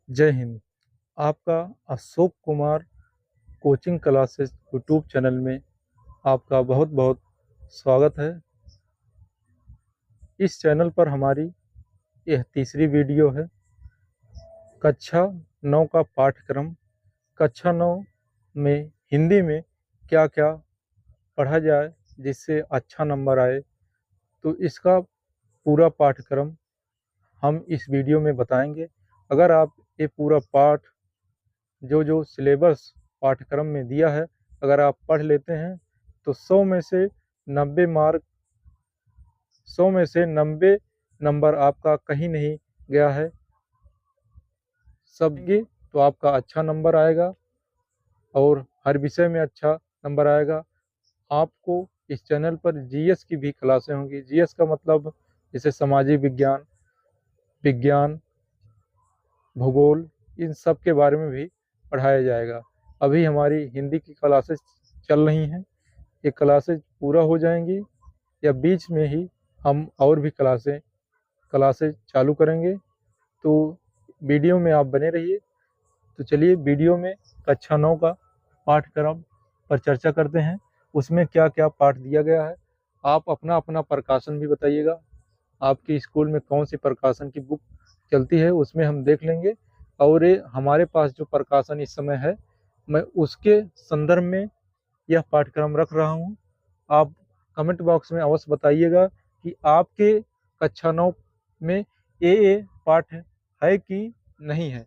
जय हिंद। आपका Ashok Kumar coaching classes YouTube channel में आपका बहुत बहुत स्वागत है। इस चैनल पर हमारी यह तीसरी वीडियो है। कक्षा 9 का पाठ्यक्रम। कक्षा 9 में हिंदी में क्या क्या पढ़ा जाए जिससे अच्छा नंबर आए, तो इसका पूरा पाठ्यक्रम हम इस वीडियो में बताएंगे। अगर आप ये पूरा पाठ जो जो सिलेबस पाठ्यक्रम में दिया है अगर आप पढ़ लेते हैं तो 100 में से 90 नंबर आपका कहीं नहीं गया है। सबके तो आपका अच्छा नंबर आएगा और हर विषय में अच्छा नंबर आएगा। आपको इस चैनल पर जीएस की भी क्लासें होंगी। जीएस का मतलब जैसे सामाजिक विज्ञान, विज्ञान, भूगोल, इन सब के बारे में भी पढ़ाया जाएगा। अभी हमारी हिंदी की क्लासेस चल रही हैं। ये क्लासेस पूरा हो जाएंगी या बीच में ही हम और भी क्लासेस चालू करेंगे, तो वीडियो में आप बने रहिए। तो चलिए वीडियो में कक्षा 9 का पाठ्यक्रम पर चर्चा करते हैं। उसमें क्या क्या पाठ दिया गया है, आप अपना अपना प्रकाशन भी बताइएगा। आपकी स्कूल में कौन सी प्रकाशन की बुक चलती है उसमें हम देख लेंगे। और ये हमारे पास जो प्रकाशन इस समय है, मैं उसके संदर्भ में यह पाठ्यक्रम रख रहा हूँ। आप कमेंट बॉक्स में अवश्य बताइएगा कि आपके कक्षा 9 में ये पाठ है कि नहीं है,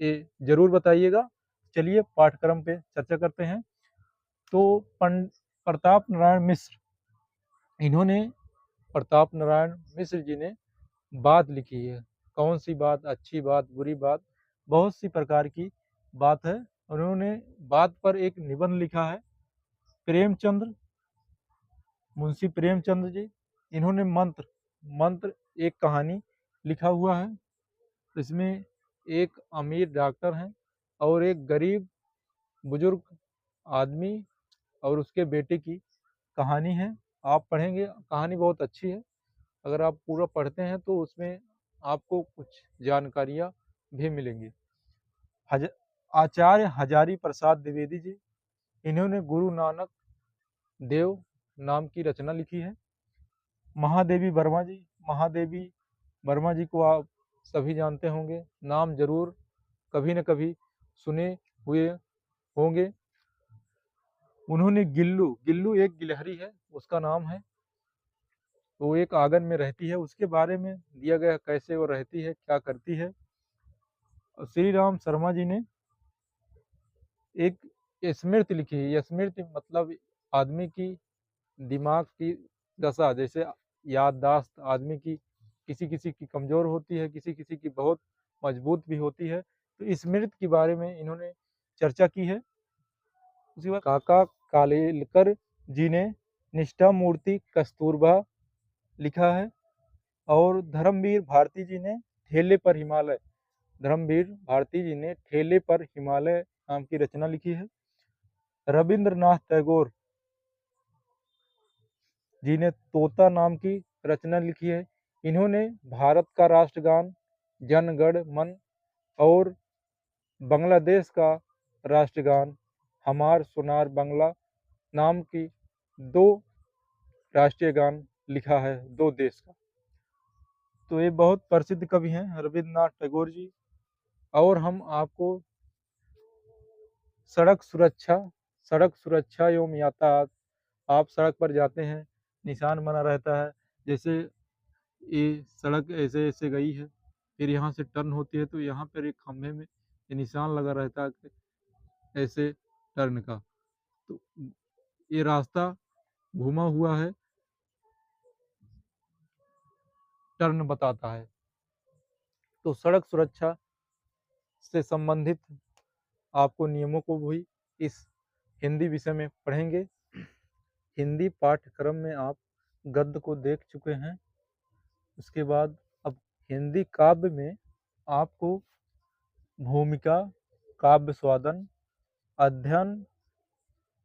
ये जरूर बताइएगा। चलिए पाठ्यक्रम पे चर्चा करते हैं। तो पंडित प्रताप नारायण मिश्र, इन्होंने प्रताप नारायण मिश्र जी ने बात लिखी है। कौन सी बात? अच्छी बात, बुरी बात, बहुत सी प्रकार की बात है। उन्होंने बात पर एक निबंध लिखा है। प्रेमचंद्र, मुंशी प्रेमचंद्र जी, इन्होंने मंत्र मंत्र एक कहानी लिखा हुआ है। इसमें एक अमीर डॉक्टर हैं और एक गरीब बुजुर्ग आदमी और उसके बेटे की कहानी है। आप पढ़ेंगे, कहानी बहुत अच्छी है। अगर आप पूरा पढ़ते हैं तो उसमें आपको कुछ जानकारियाँ भी मिलेंगी। हज आचार्य हजारी प्रसाद द्विवेदी जी, इन्होंने गुरु नानक देव नाम की रचना लिखी है। महादेवी वर्मा जी, महादेवी वर्मा जी को आप सभी जानते होंगे, नाम जरूर कभी न कभी सुने हुए होंगे। उन्होंने गिल्लू, गिल्लू एक गिलहरी है, उसका नाम है। वो एक आंगन में रहती है, उसके बारे में दिया गया कैसे वो रहती है, क्या करती है। और श्री राम शर्मा जी ने एक स्मृति लिखी है। स्मृति मतलब आदमी की दिमाग की दशा, जैसे याददाश्त आदमी की किसी किसी की कमज़ोर होती है, किसी किसी की बहुत मजबूत भी होती है। तो स्मृति के बारे में इन्होंने चर्चा की है। उसके बाद काका कालेलकर जी ने निष्ठा मूर्ति कस्तूरबा लिखा है। और धर्मवीर भारती जी ने ठेले पर हिमालय, धर्मवीर भारती जी ने ठेले पर हिमालय नाम की रचना लिखी है। रविंद्रनाथ टैगोर जी ने तोता नाम की रचना लिखी है। इन्होंने भारत का राष्ट्रगान जन गण मन और बांग्लादेश का राष्ट्रगान हमार सोनार बांग्ला नाम की दो राष्ट्रीय गान लिखा है, दो देश का। तो ये बहुत प्रसिद्ध कवि हैं रविंद्रनाथ टैगोर जी। और हम आपको सड़क सुरक्षा, सड़क सुरक्षा एवं यातायात, आप सड़क पर जाते हैं, निशान बना रहता है, जैसे ये सड़क ऐसे ऐसे गई है, फिर यहाँ से टर्न होती है तो यहाँ पर एक खंभे में ये निशान लगा रहता है ऐसे टर्न का। तो ये रास्ता घुमा हुआ है, टर्न बताता है। तो सड़क सुरक्षा से संबंधित आपको नियमों को भी इस हिंदी विषय में पढ़ेंगे। हिंदी पाठ्यक्रम में आप गद्य को देख चुके हैं। उसके बाद अब हिंदी काव्य में आपको भूमिका, काव्य स्वादन, अध्ययन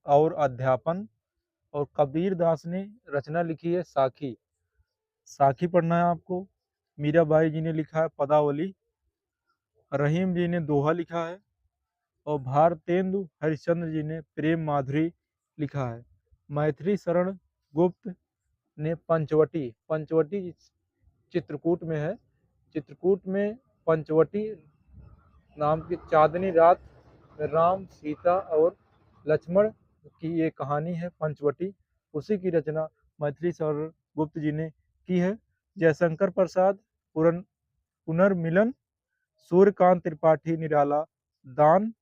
और अध्यापन, और कबीर दास ने रचना लिखी है साखी, साखी पढ़ना है आपको। मीराबाई जी ने लिखा है पदावली। रहीम जी ने दोहा लिखा है और भारतेंदु हरिश्चंद्र जी ने प्रेम माधुरी लिखा है। मैथिली शरण गुप्त ने पंचवटी, पंचवटी चित्रकूट में है। चित्रकूट में पंचवटी नाम की चांदनी रात में राम सीता और लक्ष्मण की ये कहानी है पंचवटी, उसी की रचना मैथिली शरण गुप्त जी ने की है। जयशंकर प्रसाद पुनर्मिलन, सूर्यकांत त्रिपाठी निराला दान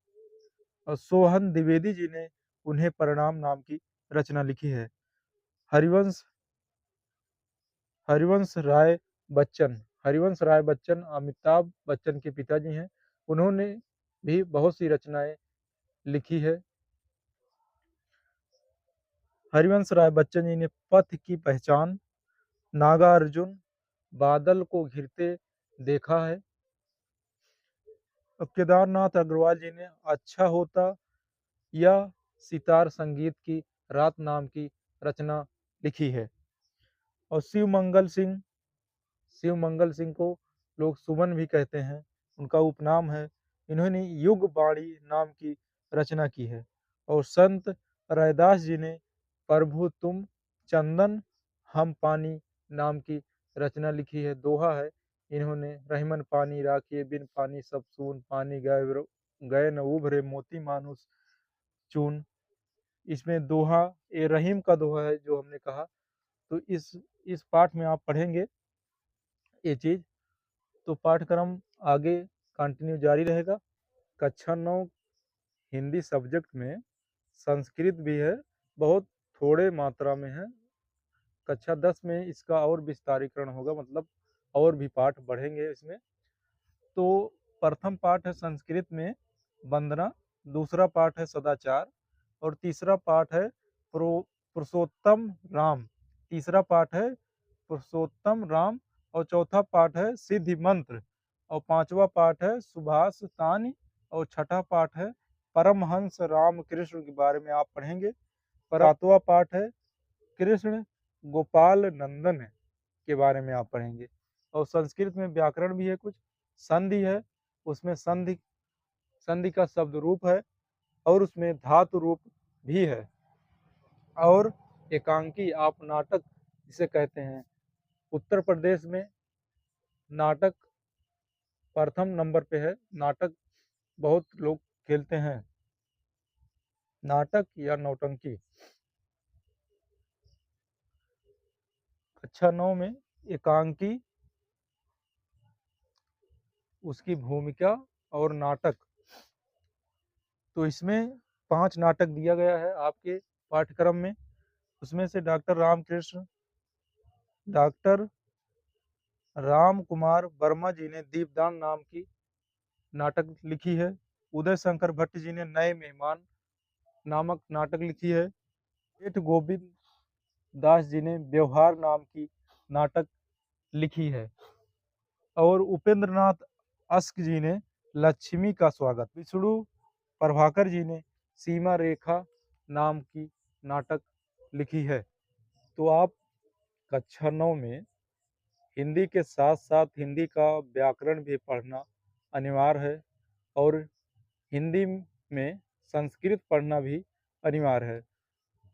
और सोहन द्विवेदी जी ने उन्हें परिणाम नाम की रचना लिखी है। हरिवंश हरिवंश राय बच्चन, हरिवंश राय बच्चन अमिताभ बच्चन के पिताजी हैं। उन्होंने भी बहुत सी रचनाएं लिखी है। हरिवंश राय बच्चन जी ने पथ की पहचान, नागार्जुन, बादल को घिरते देखा है। केदारनाथ अग्रवाल जी ने अच्छा होता या सितार संगीत की रात नाम की रचना लिखी है। और शिव मंगल सिंह को लोग सुमन भी कहते हैं, उनका उपनाम है। इन्होंने युग बाणी नाम की रचना की है। और संत रैदास जी ने प्रभु तुम चंदन हम पानी नाम की रचना लिखी है, दोहा है। इन्होंने रहीमन पानी राखिए बिन पानी सब सून, पानी गए न उभरे मोती मानुष चून। इसमें दोहा, ये रहीम का दोहा है जो हमने कहा। तो इस पाठ में आप पढ़ेंगे ये चीज, तो पाठ्यक्रम आगे कंटिन्यू जारी रहेगा। कक्षा 9 हिंदी सब्जेक्ट में संस्कृत भी है, बहुत थोड़े मात्रा में है। कक्षा 10 में इसका और विस्तारीकरण होगा, मतलब और भी पाठ बढ़ेंगे इसमें। तो प्रथम पाठ है संस्कृत में वंदना, दूसरा पाठ है सदाचार, और तीसरा पाठ है पुरुषोत्तम राम, तीसरा पाठ है पुरुषोत्तम राम, और चौथा पाठ है सिद्धि मंत्र, और पांचवा पाठ है सुभाष तानी, और छठा पाठ है परमहंस राम कृष्ण के बारे में आप पढ़ेंगे। सातवां पाठ है कृष्ण गोपाल नंदन के बारे में आप पढ़ेंगे। और संस्कृत में व्याकरण भी है, कुछ संधि है, उसमें संधि संधि का शब्द रूप है, और उसमें धातु रूप भी है। और एकांकी आप नाटक जिसे कहते हैं, उत्तर प्रदेश में नाटक प्रथम नंबर पे है। नाटक बहुत लोग खेलते हैं, नाटक या नौटंकी। कक्षा 9 में एकांकी, उसकी भूमिका और नाटक, तो इसमें 5 नाटक दिया गया है आपके पाठ्यक्रम में। उसमें से डॉक्टर राम कुमार वर्मा जी ने दीपदान नाम की नाटक लिखी है। उदय शंकर भट्ट जी ने नए मेहमान नामक नाटक लिखी है। सेठ गोविंद दास जी ने व्यवहार नाम की नाटक लिखी है। और उपेंद्र नाथ अस्क जी ने लक्ष्मी का स्वागत, विष्णु प्रभाकर जी ने सीमा रेखा नाम की नाटक लिखी है। तो आप कक्षा 9 में हिंदी के साथ साथ हिंदी का व्याकरण भी पढ़ना अनिवार्य है, और हिंदी में संस्कृत पढ़ना भी अनिवार्य है।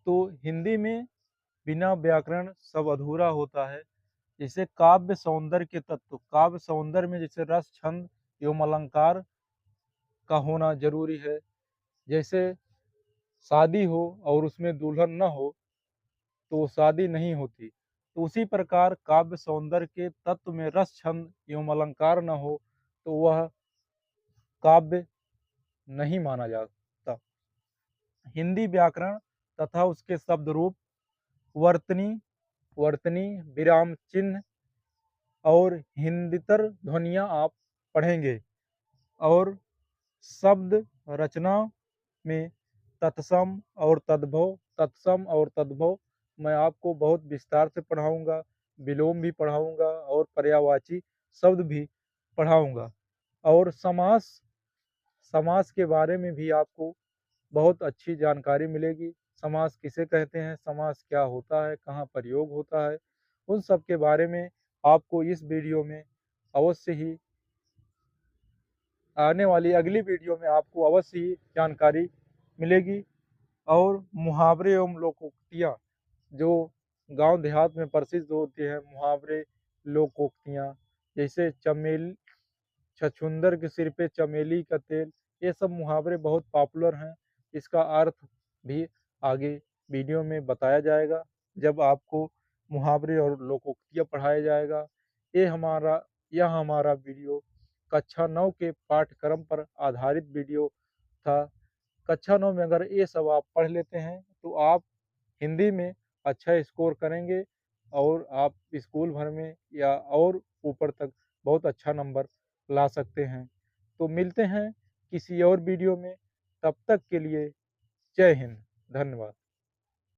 तो हिंदी में बिना व्याकरण सब अधूरा होता है। जैसे काव्य सौंदर्य के तत्व, काव्य सौंदर्य में जैसे रस छंद एवं अलंकार का होना जरूरी है। जैसे शादी हो और उसमें दुल्हन न हो तो शादी नहीं होती। तो उसी प्रकार काव्य सौंदर्य के तत्व में रस छंद एवं अलंकार न हो तो वह काव्य नहीं माना जाता। हिंदी व्याकरण तथा उसके शब्द रूप, वर्तनी वर्तनी विराम चिन्ह और हिंदीतर ध्वनियाँ आप पढ़ेंगे। और शब्द रचना में तत्सम और तद्भव मैं आपको बहुत विस्तार से पढ़ाऊंगा, विलोम भी पढ़ाऊंगा और पर्यायवाची शब्द भी पढ़ाऊंगा। और समास समास के बारे में भी आपको बहुत अच्छी जानकारी मिलेगी। समास किसे कहते हैं, समास क्या होता है, कहाँ प्रयोग होता है, उन सब के बारे में आपको इस वीडियो में अवश्य ही आने वाली अगली वीडियो में आपको अवश्य ही जानकारी मिलेगी। और मुहावरे एवं लोकोक्तियाँ जो गांव देहात में प्रसिद्ध होती हैं, मुहावरे लोकोक्तियाँ, जैसे चमेल छछूंदर के सिर पे चमेली का तेल, ये सब मुहावरे बहुत पॉपुलर हैं। इसका अर्थ भी आगे वीडियो में बताया जाएगा जब आपको मुहावरे और लोकोक्तियाँ पढ़ाया जाएगा। ये हमारा यह हमारा वीडियो कक्षा 9 के पाठ्यक्रम पर आधारित वीडियो था। कक्षा 9 में अगर ये सब आप पढ़ लेते हैं तो आप हिंदी में अच्छा स्कोर करेंगे और आप स्कूल भर में या और ऊपर तक बहुत अच्छा नंबर ला सकते हैं। तो मिलते हैं किसी और वीडियो में, तब तक के लिए जय हिंद, धन्यवाद।